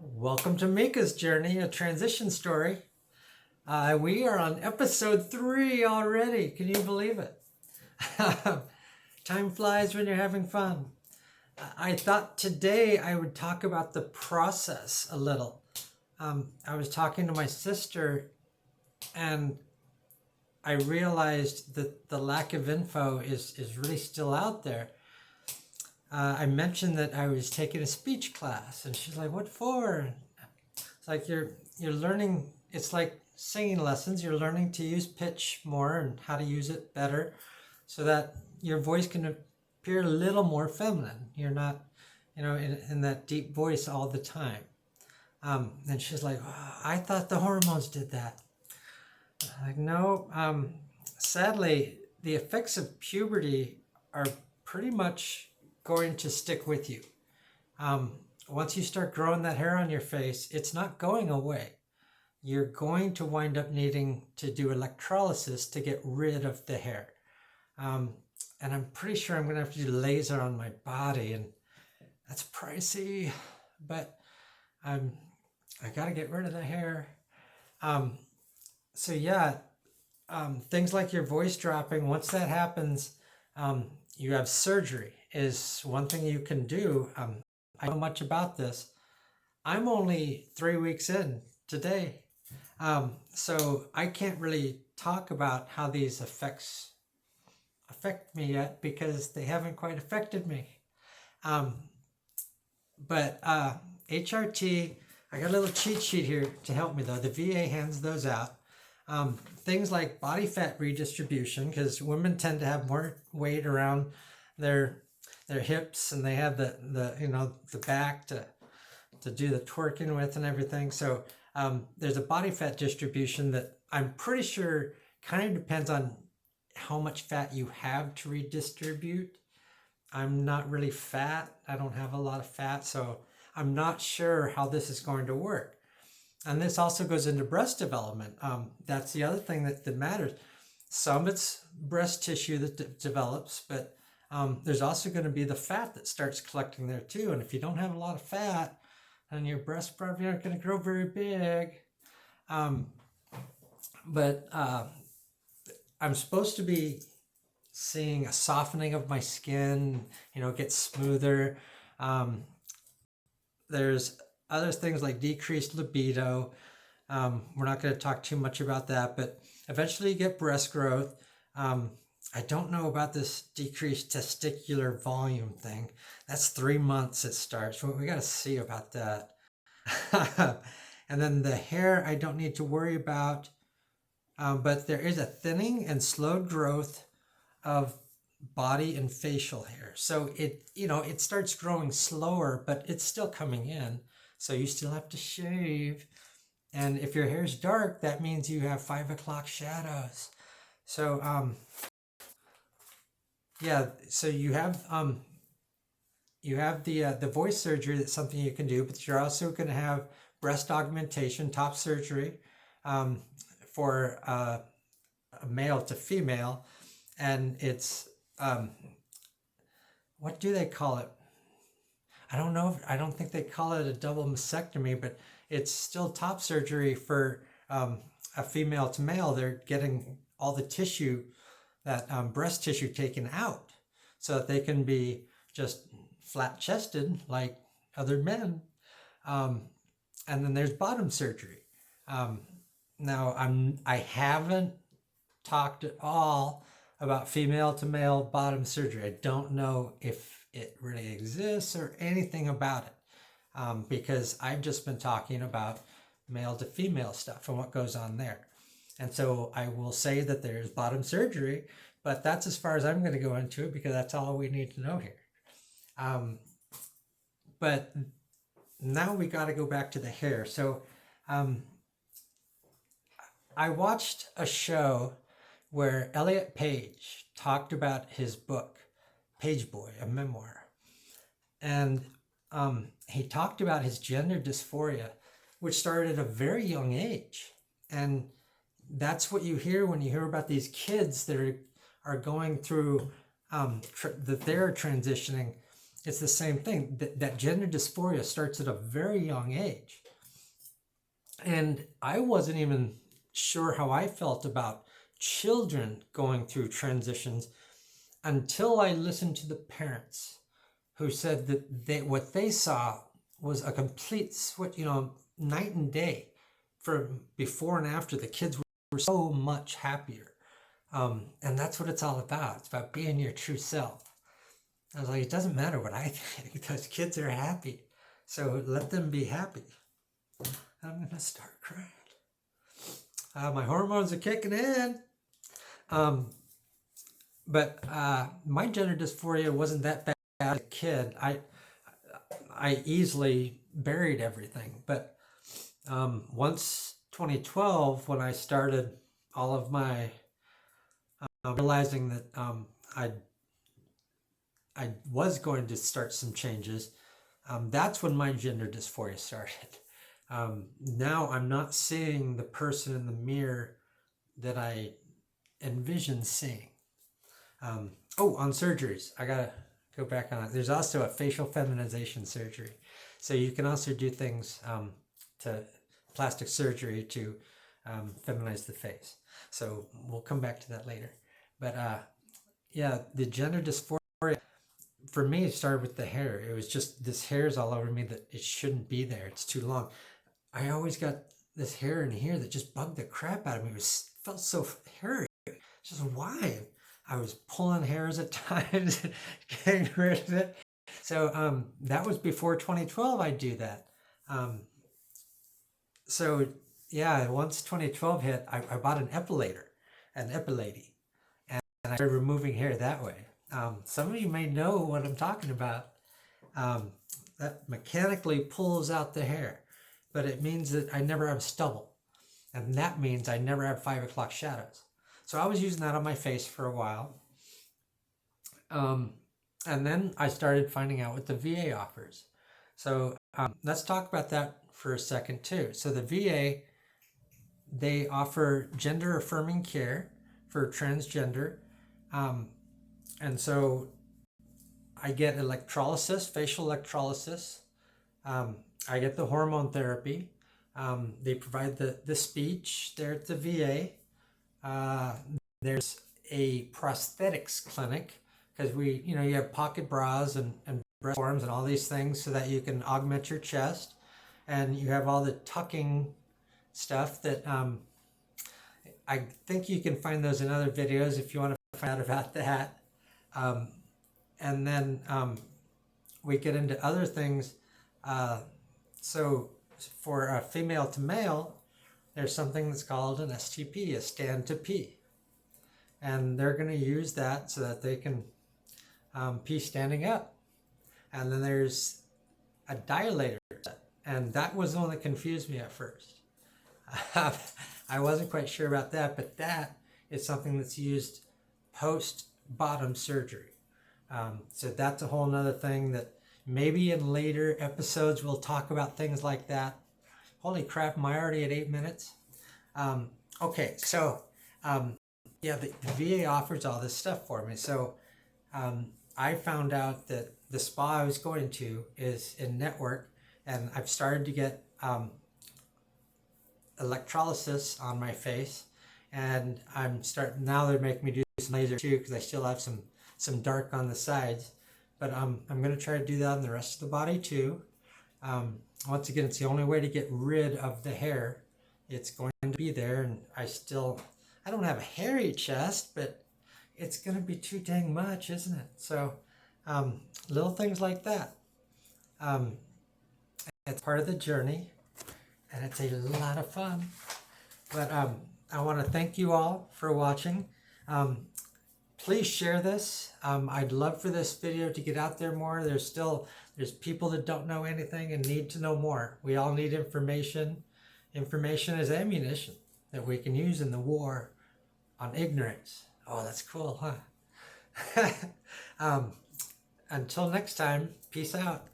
Welcome to Mika's Journey, a transition story. We are on episode 3 already. Can you believe it? Time flies when you're having fun. I thought today I would talk about the process a little. I was talking to my sister and I realized that the lack of info is really still out there. I mentioned that I was taking a speech class, and she's like, "What for?" It's like you're learning. It's like singing lessons. You're learning to use pitch more and how to use it better, so that your voice can appear a little more feminine. You're not, in that deep voice all the time. And she's like, "Oh, I thought the hormones did that." I'm like, no. Sadly, the effects of puberty are pretty much going to stick with you. Once you start growing that hair on your face, it's not going away. You're going to wind up needing to do electrolysis to get rid of the hair. And I'm pretty sure I'm going to have to do laser on my body, and that's pricey, but I got to get rid of the hair. So yeah, things like your voice dropping, once that happens, you have surgery is one thing you can do. I don't know much about this. I'm only 3 weeks in today. So I can't really talk about how these effects affect me yet because they haven't quite affected me. But HRT, I got a little cheat sheet here to help me though. The VA hands those out. Things like body fat redistribution, because women tend to have more weight around their hips, and they have the back to do the twerking with and everything. So there's a body fat distribution that I'm pretty sure kind of depends on how much fat you have to redistribute. I'm not really fat. I don't have a lot of fat, so I'm not sure how this is going to work. And this also goes into breast development. That's the other thing that matters. Some it's breast tissue that develops, but there's also going to be the fat that starts collecting there too. And if you don't have a lot of fat, then your breasts probably aren't going to grow very big. But I'm supposed to be seeing a softening of my skin, get smoother. There's other things like decreased libido. We're not going to talk too much about that, but eventually you get breast growth. I don't know about this decreased testicular volume thing. That's 3 months it starts. We got to see about that. And then the hair, I don't need to worry about. But there is a thinning and slowed growth of body and facial hair. So it starts growing slower, but it's still coming in. So you still have to shave. And if your hair's dark, that means you have 5 o'clock shadows. So yeah, so you have the voice surgery. That's something you can do, but you're also going to have breast augmentation, top surgery, for a male to female, and it's what do they call it? I don't know. I don't think they call it a double mastectomy, but it's still top surgery for a female to male. They're getting all the tissue, that breast tissue, taken out so that they can be just flat chested like other men. And then there's bottom surgery. Now I haven't talked at all about female to male bottom surgery. I don't know if it really exists or anything about it, because I've just been talking about male to female stuff and what goes on there. And so I will say that there's bottom surgery, but that's as far as I'm going to go into it because that's all we need to know here. But now we got to go back to the hair. So I watched a show where Elliot Page talked about his book, Page Boy, a memoir. And he talked about his gender dysphoria, which started at a very young age. And that's what you hear when you hear about these kids that are going through that they're transitioning. it's the same thing. That gender dysphoria starts at a very young age. And I wasn't even sure how I felt about children going through transitions until I listened to the parents who said that what they saw was a complete switch, night and day from before and after. The kids were so much happier. And that's what it's all about. It's about being your true self. I was like, it doesn't matter what I think. Those kids are happy. So let them be happy. I'm going to start crying. My hormones are kicking in. But my gender dysphoria wasn't that bad as a kid. I easily buried everything. But once 2012, when I started all of my realizing that I was going to start some changes, that's when my gender dysphoria started. Now I'm not seeing the person in the mirror that I envisioned seeing. On surgeries, I gotta go back on it. There's also a facial feminization surgery. So you can also do things to plastic surgery to feminize the face. So we'll come back to that later. But yeah, the gender dysphoria, for me, it started with the hair. It was just, this hair is all over me that it shouldn't be there. It's too long. I always got this hair in here that just bugged the crap out of me. It felt so hairy. Just why? I was pulling hairs at times, getting rid of it. So that was before 2012 I do that. So yeah, once 2012 hit, I bought an epilator, and I started removing hair that way. Some of you may know what I'm talking about. That mechanically pulls out the hair, but it means that I never have stubble. And that means I never have 5 o'clock shadows. So I was using that on my face for a while. And then I started finding out what the VA offers. So let's talk about that for a second too. So the VA, they offer gender affirming care for transgender. And so I get electrolysis, facial electrolysis. I get the hormone therapy. They provide the speech there at the VA. There's a prosthetics clinic, because you have pocket bras and breast forms and all these things so that you can augment your chest. And you have all the tucking stuff that I think you can find those in other videos if you want to find out about that. And then we get into other things. So for female to male, there's something that's called an STP, a stand to pee. And they're going to use that so that they can pee standing up. And then there's a dilator set. And that was the one that confused me at first. I wasn't quite sure about that, but that is something that's used post-bottom surgery. So that's a whole nother thing that maybe in later episodes we'll talk about things like that. Holy crap, am I already at 8 minutes? Okay, so yeah, the VA offers all this stuff for me. So I found out that the spa I was going to is in network, and I've started to get electrolysis on my face, and now they're making me do some laser too, because I still have some dark on the sides, but I'm going to try to do that on the rest of the body too. Once again, it's the only way to get rid of the hair. It's going to be there, and I don't have a hairy chest, but it's going to be too dang much, isn't it? So little things like that. It's part of the journey, and it's a lot of fun. But I want to thank you all for watching. Please share this. I'd love for this video to get out there more. There's people that don't know anything and need to know more. We all need information. Information is ammunition that we can use in the war on ignorance. Oh, that's cool, huh? Until next time, peace out.